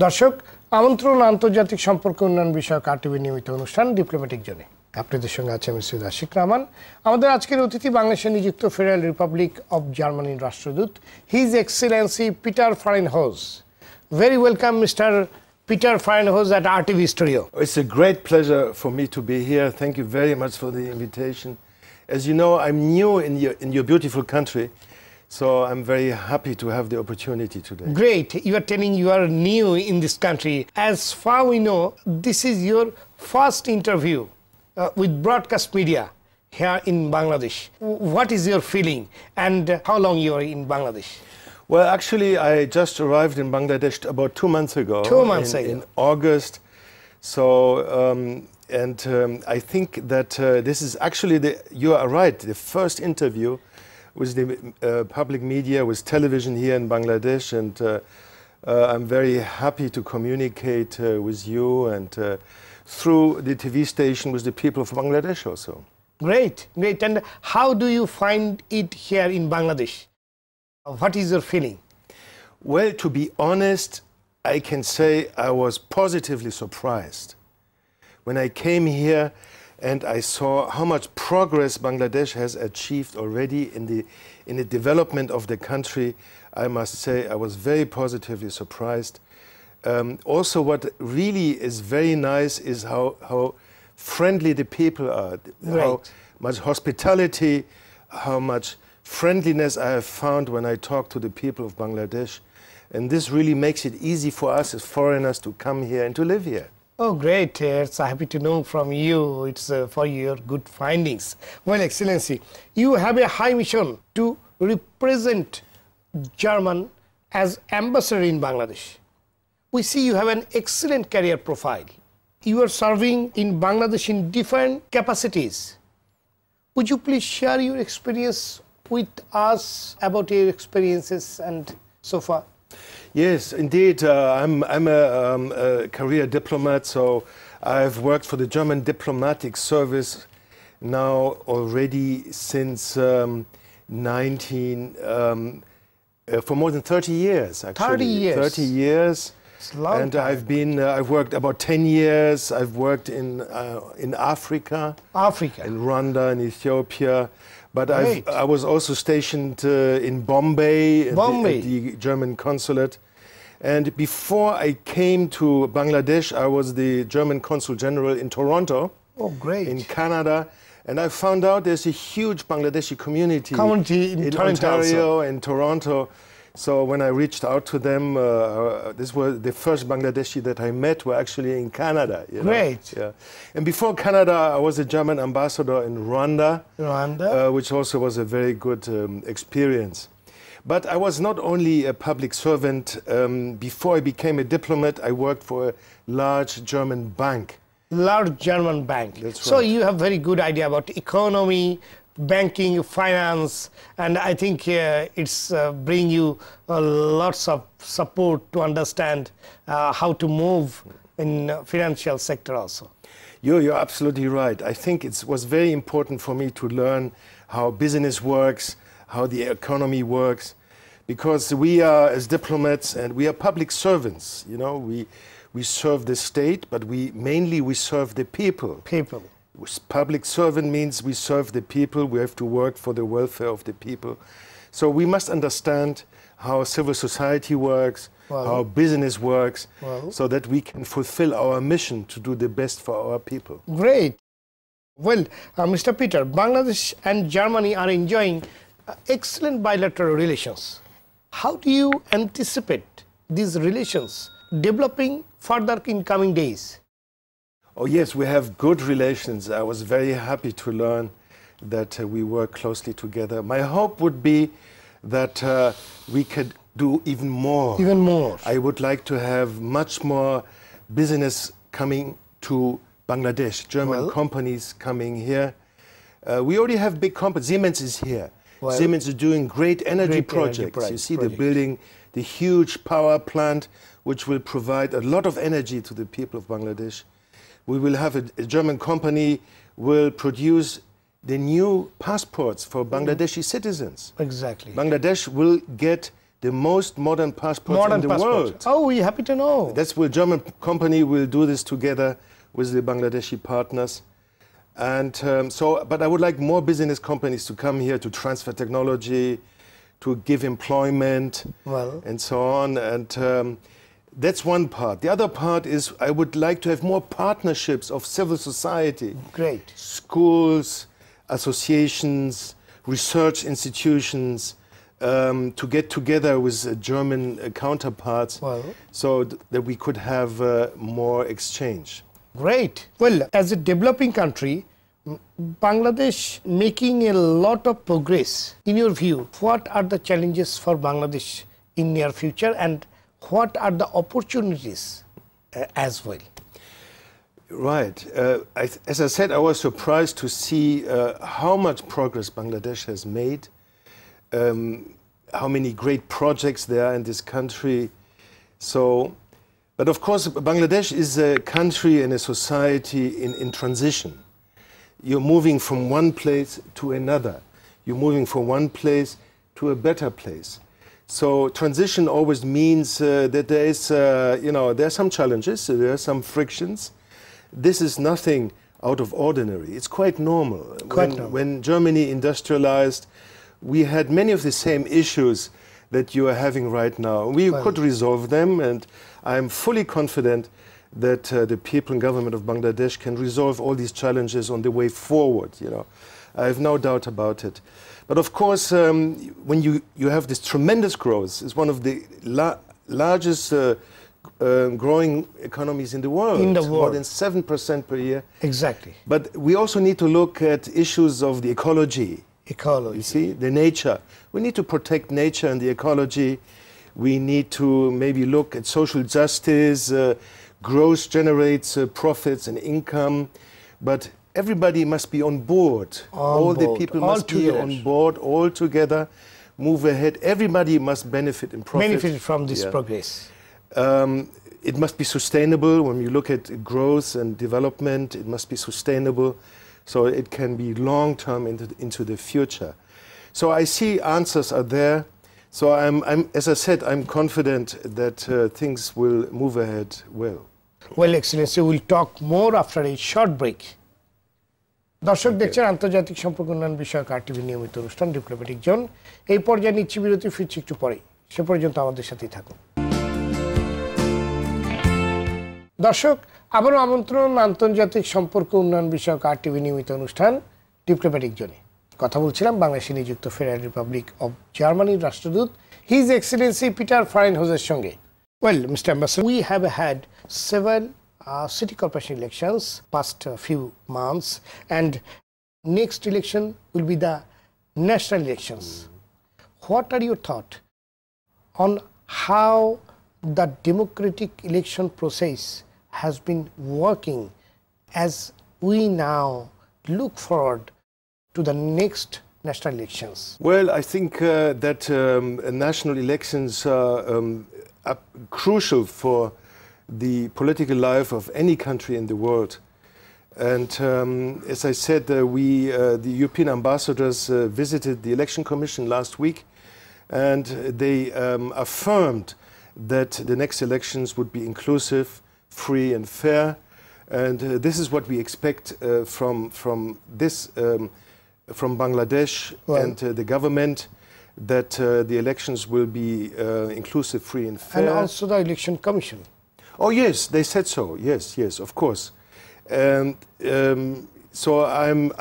দর্শক আমন্ত্রণ আন্তর্জাতিক সম্পর্ক উন্নয়ন বিষয়ক RTV নিয়মিত অনুষ্ঠান ডিপ্লোম্যাটিক জোনে আপনাদের সঙ্গে আছে আমি সৈয়দ আশিক রহমান। আমাদের আজকের অতিথি বাংলাদেশে নিযুক্ত ফেডারেল রিপাবলিক অব জার্মানির রাষ্ট্রদূত হিজ এক্সেলেন্সি পিটার ফারেনহোজ। Very welcome Mr. Peter Fahrenholtz at RTV studio. It's a great pleasure for me to be here. Thank you very much for the invitation. As you know, I'm new in your beautiful country, so I'm very happy to have the opportunity today. Great. You are telling you are new in this country. As far we know, this is your first interview with broadcast media here in Bangladesh. What is your feeling and how long you are in Bangladesh? Well, actually, I just arrived in Bangladesh about 2 months ago. 2 months ago. In August. So, I think that this is actually, you are right, the first interview with the public media, with television here in Bangladesh. And I'm very happy to communicate with you and through the TV station with the people of Bangladesh also. Great, great. And how do you find it here in Bangladesh? What is your feeling? Well, to be honest, I can say I was positively surprised when I came here and I saw how much progress Bangladesh has achieved already in the development of the country. I must say I was very positively surprised. Also, what really is very nice is how friendly the people are, right. How much hospitality, how much friendliness I have found when I talk to the people of Bangladesh. And this really makes it easy for us as foreigners to come here and to live here. Oh, great. It's happy to know from you. It's for your good findings. Well, Excellency, you have a high mission to represent German as ambassador in Bangladesh. We see you have an excellent career profile. You are serving in Bangladesh in different capacities. Would you please share your experience with us about your experiences and so far? Yes, indeed. I'm a career diplomat, so I've worked for the German diplomatic service now already since for more than 30 years, actually. 30 years? 30 years. It's a long and time. I've worked about 10 years. I've worked in Africa. In Rwanda and Ethiopia. But I was also stationed in Bombay, at the German consulate. And before I came to Bangladesh, I was the German consul general in Toronto. Oh, great. In Canada. And I found out there's a huge Bangladeshi community in Ontario and Toronto. So when I reached out to them, this was the first Bangladeshi that I met were actually in Canada. Great. Yeah. And before Canada, I was a German ambassador in Rwanda, which also was a very good experience. But I was not only a public servant. Before I became a diplomat, I worked for a large German bank. Large German bank. That's right. So you have very good idea about economy, banking, finance, and I think it's bring you lots of support to understand how to move in financial sector also. You're absolutely right. I think it was very important for me to learn how business works, how the economy works, because we are, as diplomats, and we are public servants. You know, we serve the state, but mainly we serve the people. Public servant means we serve the people. We have to work for the welfare of the people. So we must understand how civil society works, how business works, so that we can fulfill our mission to do the best for our people. Great. Well, Mr. Peter, Bangladesh and Germany are enjoying excellent bilateral relations. How do you anticipate these relations developing further in coming days? Oh yes, we have good relations. I was very happy to learn that we work closely together. My hope would be that we could do even more. Even more. I would like to have much more business coming to Bangladesh, German companies coming here. We already have big companies. Siemens is here. Siemens is doing great energy projects. You see, they're building the huge power plant which will provide a lot of energy to the people of Bangladesh. We will have a German company will produce the new passports for Bangladeshi citizens. Exactly. Bangladesh will get the most modern passports in the world. Oh, we're happy to know. That's where German company will do this together with the Bangladeshi partners. And but I would like more business companies to come here to transfer technology, to give employment, and so on. And that's one part. The other part is I would like to have more partnerships of civil society. Great. Schools, associations, research institutions, to get together with German counterparts so that we could have more exchange. Great. Well, as a developing country, Bangladesh making a lot of progress. In your view, what are the challenges for Bangladesh in near future and what are the opportunities as well? Right. As I said, I was surprised to see how much progress Bangladesh has made, how many great projects there are in this country. But of course, Bangladesh is a country and a society in transition. You're moving from one place to another. You're moving from one place to a better place. So transition always means that there is, there are some challenges, there are some frictions. This is nothing out of ordinary. It's quite normal. When Germany industrialized, we had many of the same issues that you are having right now. We could resolve them, and I'm fully confident that the people and government of Bangladesh can resolve all these challenges on the way forward. I have no doubt about it. But of course, when you have this tremendous growth, it's one of the largest growing economies in the world. More than 7% per year. Exactly. But we also need to look at issues of the ecology. Ecology. You see, the nature. We need to protect nature and the ecology. We need to maybe look at social justice. Growth generates profits and income. But everybody must be on board. All the people must be on board, all together, move ahead. Everybody must benefit and profit. Benefit from this progress. It must be sustainable. When you look at growth and development, it must be sustainable so it can be long-term into the future. So I see answers are there. So as I said, I'm confident that things will move ahead well. Well, Excellency, we'll talk more after a short break. দর্শক দেখছেন আন্তর্জাতিক সম্পর্ক উন্নয়ন বিষয়ক RTV নিয়মিত অনুষ্ঠান diplomatic zone. এই পর্যায়ে নিচ্ছি বিরতি, ফিরছি একটু পরেই। সে পর্যন্ত আমাদের সাথেই থাকুন। দর্শক, আবারও আমন্ত্রণ আন্তর্জাতিক সম্পর্ক উন্নয়ন বিষয়ক RTV নিয়মিত অনুষ্ঠান ডিপ্লোম্যাটিক জোনে। কথা বলছিলাম বাংলাদেশে নিযুক্ত ফেডারেল রিপাবলিক অব জার্মানির রাষ্ট্রদূত হিজ এক্সেলেন্সি পিটার ফারেনহোজের সঙ্গে। Well, Mr. Ambassador, we have had several city corporation elections past few months, and next election will be the national elections. What are your thoughts on how the democratic election process has been working as we now look forward to the next national elections? Well, I think that national elections are crucial for the political life of any country in the world. And as I said, the European ambassadors visited the Election Commission last week, and they affirmed that the next elections would be inclusive, free and fair. And this is what we expect from Bangladesh and the government, that the elections will be inclusive, free and fair. And also the Election Commission. Oh yes, they said so. Yes, of course. So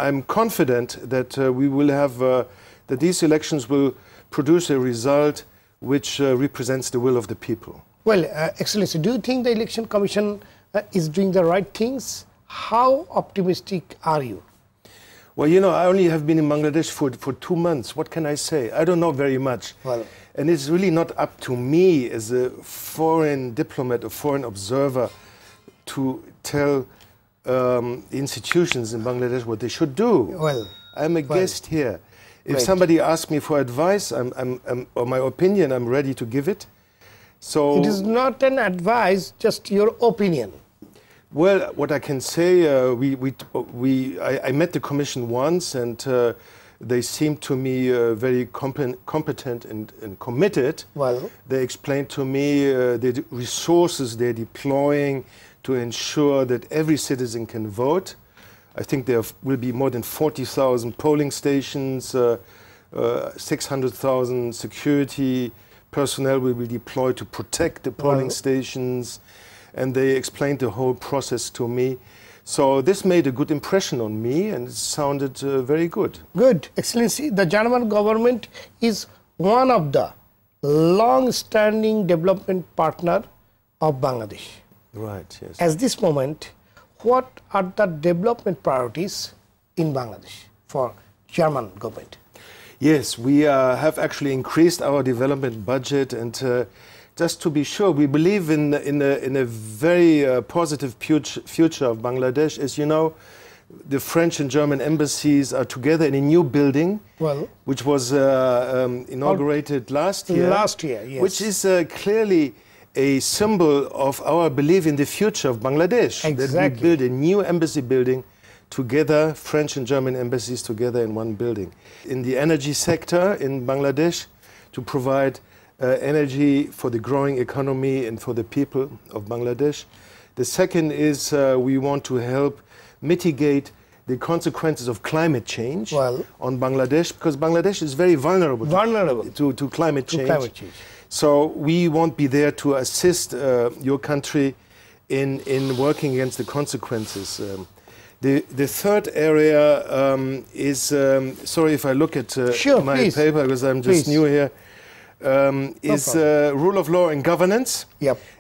I'm confident that we will have that these elections will produce a result which represents the will of the people. Well, Excellency, do you think the Election Commission is doing the right things? How optimistic are you? Well, I only have been in Bangladesh for 2 months. What can I say? I don't know very much. Well, and it's really not up to me as a foreign diplomat, a foreign observer, to tell institutions in Bangladesh what they should do. Well, I'm a guest here. If somebody asks me for advice or my opinion, I'm ready to give it. So it is not an advice, just your opinion. Well, what I can say, I met the Commission once, and They seemed to me very competent and committed. Well, they explained to me the resources they're deploying to ensure that every citizen can vote. I think there will be more than 40,000 polling stations, 600,000 security personnel will be deployed to protect the polling stations, and they explained the whole process to me. So this made a good impression on me, and it sounded very good. Good. Excellency, the German government is one of the long-standing development partner of Bangladesh. Right, yes. At this moment, what are the development priorities in Bangladesh for German government? Yes, we have actually increased our development budget, and just to be sure, we believe in a very positive future of Bangladesh. As you know, the French and German embassies are together in a new building, which was inaugurated last year. Last year, yes. Which is clearly a symbol of our belief in the future of Bangladesh. Exactly. That we build a new embassy building together, French and German embassies together in one building. In the energy sector in Bangladesh, to provide energy for the growing economy and for the people of Bangladesh. The second is we want to help mitigate the consequences of climate change on Bangladesh, because Bangladesh is very vulnerable to climate change. So we won't be there to assist your country in working against the consequences. The third area is, sorry if I look at my paper because I'm just new here, is rule of law and governance,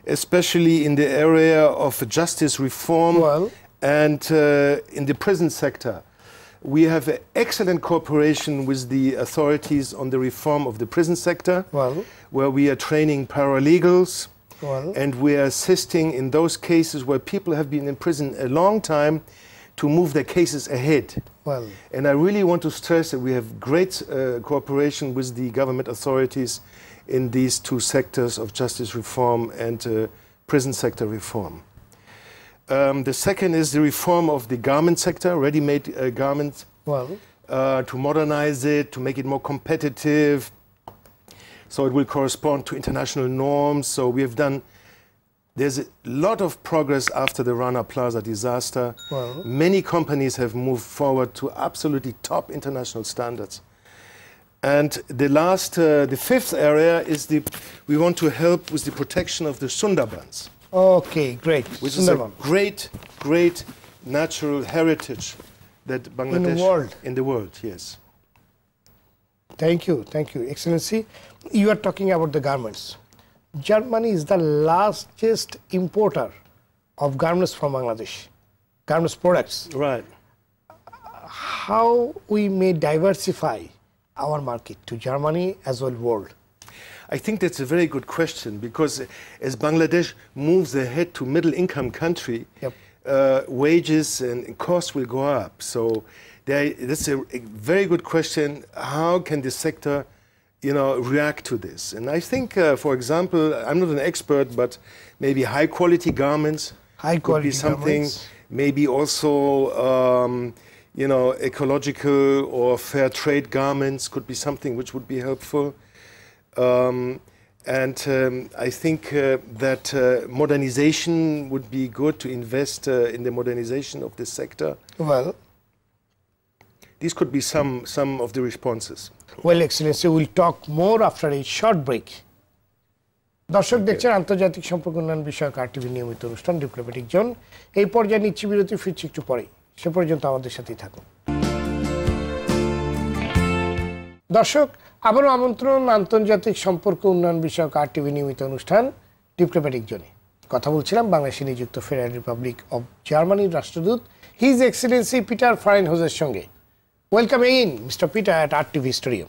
especially in the area of justice reform and in the prison sector. We have excellent cooperation with the authorities on the reform of the prison sector, where we are training paralegals, and we are assisting in those cases where people have been in prison a long time to move their cases ahead. And I really want to stress that we have great cooperation with the government authorities in these two sectors of justice reform and prison sector reform. The second is the reform of the garment sector, ready-made garments, to modernize it, to make it more competitive, so it will correspond to international norms. So we have done, there's a lot of progress after the Rana Plaza disaster. Many companies have moved forward to absolutely top international standards. And the last, the fifth area is we want to help with the protection of the Sundarbans. Okay, great. Which is a great natural heritage that Bangladesh... In the world, yes. Thank you, Excellency. You are talking about the garments. Germany is the largest importer of garments from Bangladesh, garments products. Right. How we may diversify our market to Germany as well as world? I think that's a very good question, because as Bangladesh moves ahead to middle-income country, wages and costs will go up. So that's a very good question. How can the sector, react to this? And I think, for example, I'm not an expert, but maybe high-quality garments could be something. Maybe also, ecological or fair trade garments could be something which would be helpful. I think that modernization would be good, to invest in the modernization of this sector. These could be some of the responses. Well, Excellency, we'll talk more after a short break. দর্শক দেখছেন আন্তর্জাতিক সম্পর্ক উন্নয়ন বিষয়ক RTV নিয়মিত অনুষ্ঠান diplomatic zone. এই পর্যায়ে নিচ্ছি বিরতি, ফিরছি একটু পরেই। সে পর্যন্ত আমাদের সাথেই থাকুন। দর্শক, আবারও আমন্ত্রণ আন্তর্জাতিক সম্পর্ক উন্নয়ন বিষয়ক RTV নিয়মিত অনুষ্ঠান ডিপ্লোম্যাটিক জোনে। কথা বলছিলাম বাংলাদেশে নিযুক্ত ফেডারেল রিপাবলিক অব জার্মানির রাষ্ট্রদূত হিজ এক্সেলেন্সি পিটার ফারেনহোজের সঙ্গে। Welcome again, Mr. Peter, at RTV Studio.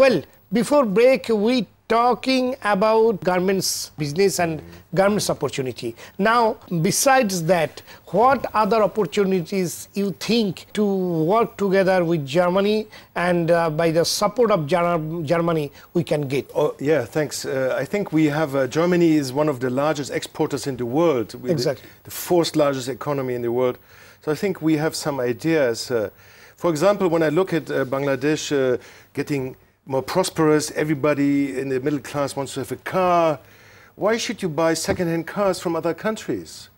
Well, before break, we talking about garments business and garments opportunity. Now, besides that, what other opportunities you think to work together with Germany, and by the support of Germany we can get? Oh, yeah, thanks. I think we have, Germany is one of the largest exporters in the world. Exactly. The fourth largest economy in the world. So I think we have some ideas. For example, when I look at Bangladesh getting more prosperous, everybody in the middle class wants to have a car. Why should you buy second-hand cars from other countries?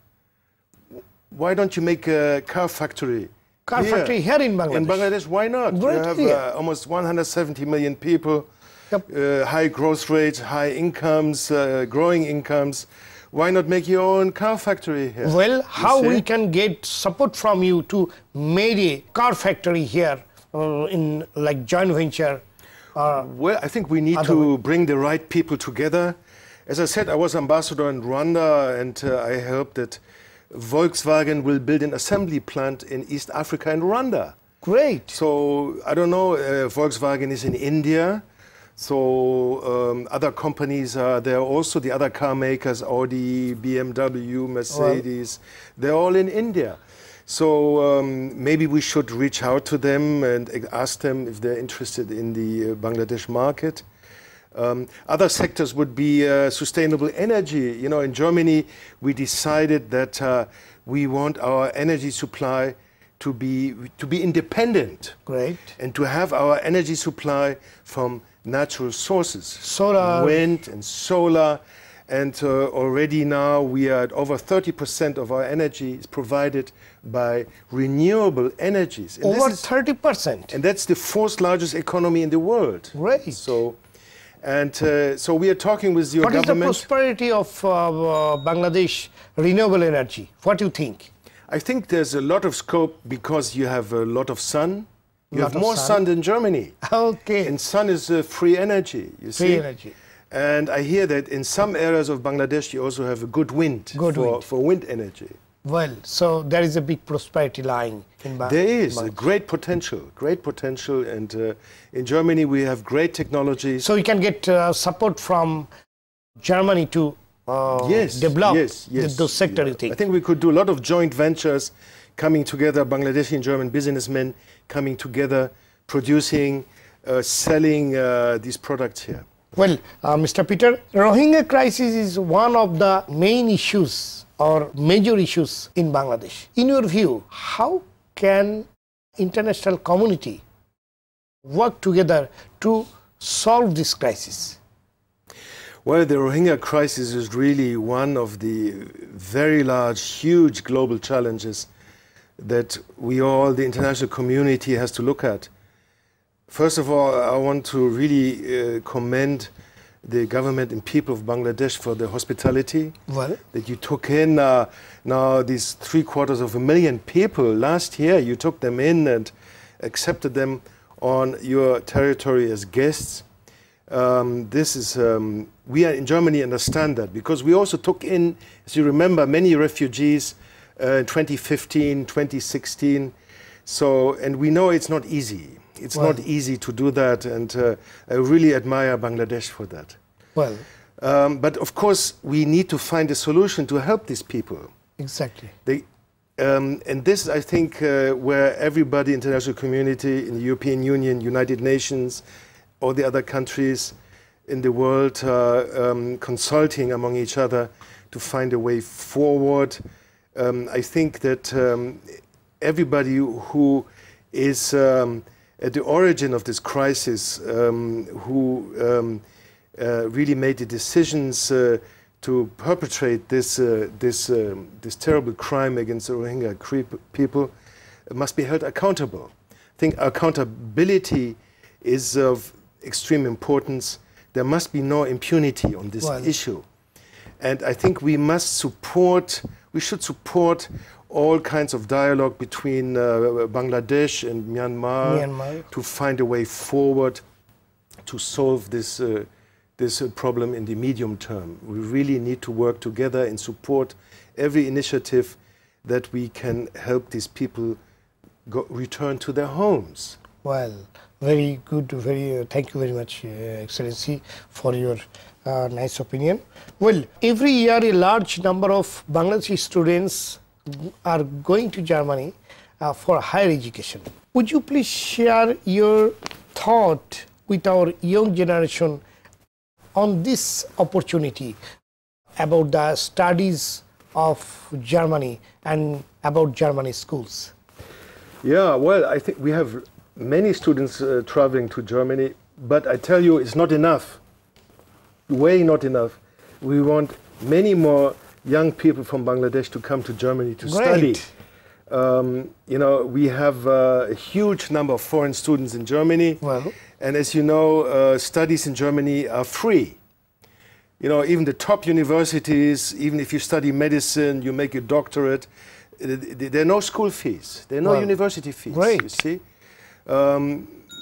Why don't you make a car factory? Factory here in Bangladesh? In Bangladesh, why not? Right. You have almost 170 million people, high growth rates, high incomes, growing incomes. Why not make your own car factory here? Well, how we can get support from you to make a car factory here in like joint venture? Well, I think we need to bring the right people together. As I said, I was ambassador in Rwanda, and I hope that Volkswagen will build an assembly plant in East Africa and Rwanda. Great. So, I don't know, Volkswagen is in India. So, other companies are there also, the other car makers, Audi, BMW, Mercedes, they're all in India. So, maybe we should reach out to them and ask them if they're interested in the Bangladesh market. Other sectors would be sustainable energy. You know, in Germany, we decided that we want our energy supply to be independent. Great. And to have our energy supply from natural sources. Solar. Wind and solar. And already now we are at over 30% of our energy is provided by renewable energies. And over 30%? And that's the fourth largest economy in the world. Great. So we are talking with your government. What is the prosperity of Bangladesh renewable energy? What do you think? I think there's a lot of scope because you have a lot of sun. You have more sun than Germany. Okay. And sun is free energy, you see. Free energy. And I hear that in some areas of Bangladesh you also have a good wind, for wind energy. Well, so there is a big prosperity lying in Bangladesh. There is a great potential, and in Germany we have great technologies. So we can get support from Germany to develop those sectors, you think? I think we could do a lot of joint ventures coming together, Bangladeshi and German businessmen coming together, producing, selling these products here. Well, Mr. Peter, Rohingya crisis is one of the main issues or major issues in Bangladesh. In your view, how can international community work together to solve this crisis? Well, the Rohingya crisis is really one of the very large, huge global challenges that we all, the international community, has to look at. First of all, I want to really commend the government and people of Bangladesh for the hospitality that you took in. Now these 750,000 people, last year you took them in and accepted them on your territory as guests. We are in Germany understand that because we also took in, as you remember, many refugees in 2015, 2016. So, and we know it's not easy. It's not easy to do that, and I really admire Bangladesh for that. Well, but of course, we need to find a solution to help these people. Exactly. And this, I think, where everybody, international community, in the European Union, United Nations, all the other countries in the world consulting among each other to find a way forward. I think that everybody who is at the origin of this crisis, who really made the decisions to perpetrate this terrible crime against the Rohingya people, must be held accountable. I think accountability is of extreme importance. There must be no impunity on this issue. And I think we should support all kinds of dialogue between Bangladesh and Myanmar to find a way forward to solve this problem in the medium term. We really need to work together and support every initiative that we can help these people return to their homes. Well, very good, thank you very much, Excellency, for your nice opinion. Well, every year a large number of Bangladeshi students are going to Germany for higher education. Would you please share your thought with our young generation on this opportunity about the studies of Germany and about Germany schools? Yeah, well, I think we have many students traveling to Germany, but I tell you, it's not enough. Way not enough. We want many more young people from Bangladesh to come to Germany to study. You know, we have a huge number of foreign students in Germany. Well. And as you know, studies in Germany are free. You know, even the top universities, even if you study medicine, you make a doctorate, there are no school fees. There are no university fees, great. You see.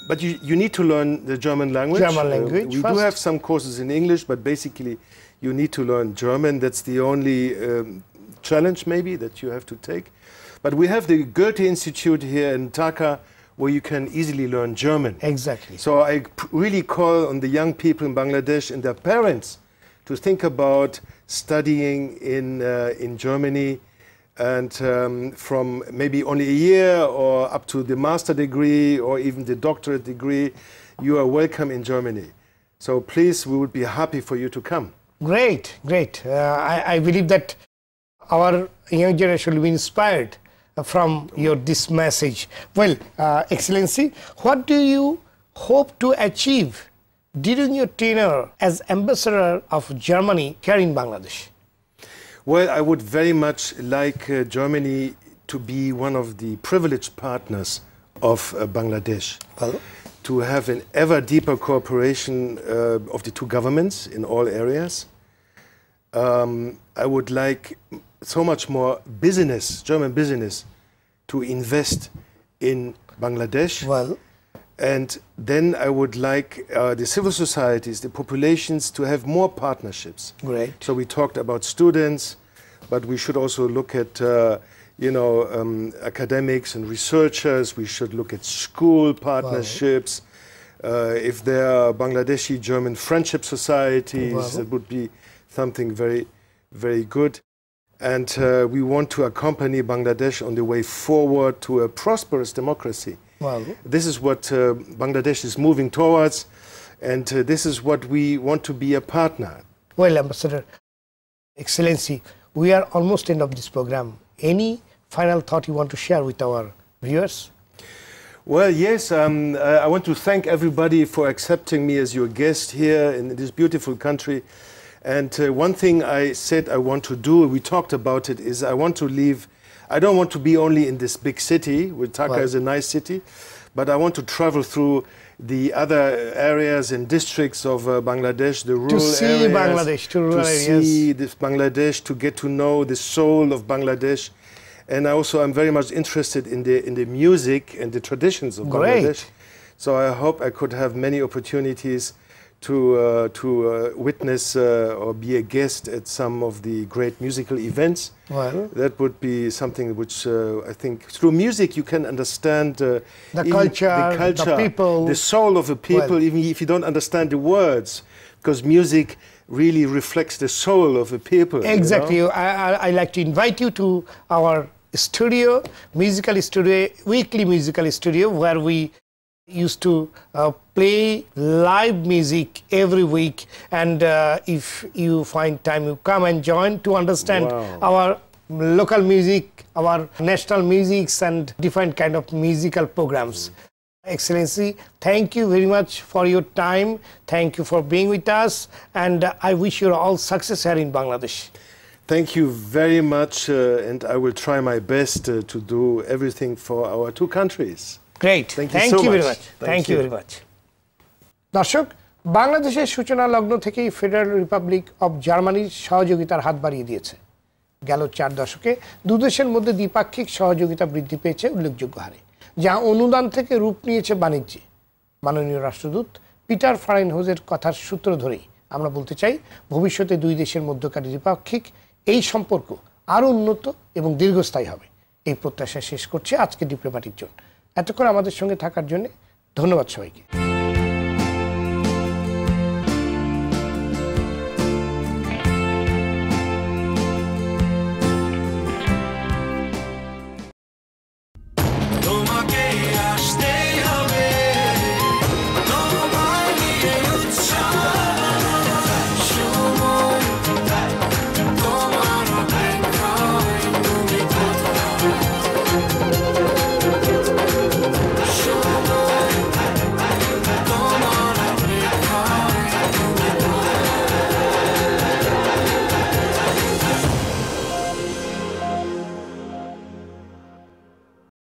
But you need to learn the German language. German language we do have some courses in English, but basically you need to learn German. That's the only challenge maybe that you have to take. But we have the Goethe Institute here in Dhaka where you can easily learn German. Exactly. So I really call on the young people in Bangladesh and their parents to think about studying in Germany, and from maybe only a year or up to the master degree or even the doctorate degree, you are welcome in Germany. So please, we would be happy for you to come. Great, great. I believe that our young generation will be inspired from this message. Well, Excellency, what do you hope to achieve during your tenure as ambassador of Germany here in Bangladesh? Well, I would very much like Germany to be one of the privileged partners of Bangladesh. Well, to have an ever deeper cooperation of the two governments in all areas. I would like so much more business, German business, to invest in Bangladesh. well, And then I would like the civil societies, the populations, to have more partnerships. great. So we talked about students, but we should also look at you know, academics and researchers. We should look at school partnerships. If there are Bangladeshi-German friendship societies, that would be something very, very good. And we want to accompany Bangladesh on the way forward to a prosperous democracy. Well, This is what Bangladesh is moving towards, and this is what we want to be a partner. well, Ambassador, Excellency, we are almost end of this program. Any final thought you want to share with our viewers? Well, yes, I want to thank everybody for accepting me as your guest here in this beautiful country. And one thing I said I want to do, we talked about it, is I want to leave. I don't want to be only in this big city, which Dhaka is a nice city, but I want to travel through the other areas and districts of Bangladesh, the rural areas. To see Bangladesh, to rural areas. To see this Bangladesh, to get to know the soul of Bangladesh. And also I'm very much interested in the music and the traditions of Bangladesh. So I hope I could have many opportunities to witness or be a guest at some of the great musical events. Well, that would be something which I think through music you can understand the culture, the people, the soul of the people, even if you don't understand the words, because music really reflects the soul of the people. Exactly. You know? I like to invite you to our studio, musical studio, weekly musical studio, where we used to play live music every week, and if you find time, you come and join to understand our local music, our national musics, and different kind of musical programs. Excellency, thank you very much for your time. Thank you for being with us, and I wish you all success here in Bangladesh. Thank you very much, and I will try my best to do everything for our two countries. Great. Thank you very much. Thank you very much. দর্শক, বাংলাদেশের সূচনা লগ্ন থেকেই federal Republic of জার্মানির সহযোগিতার হাত বাড়িয়ে দিয়েছে। গেল 4 দশকে দুই দেশের মধ্যে দ্বিপাক্ষিক সহযোগিতা বৃদ্ধি পেয়েছে উল্লেখযোগ্য হারে, যা অনুদান থেকে রূপ নিয়েছে বাণিজ্যে। মাননীয় রাষ্ট্রদূত পিটার ফারেনহোজের কথার সূত্র ধরেই আমরা বলতে চাই, ভবিষ্যতে দুই দেশের মধ্যকার দ্বিপাক্ষিক এই সম্পর্ক আরও উন্নত এবং দীর্ঘস্থায়ী হবে। এই প্রত্যাশা শেষ করছে আজকে ডিপ্লোম্যাটিক জোন। এতক্ষণ আমাদের সঙ্গে থাকার জন্য ধন্যবাদ সবাইকে।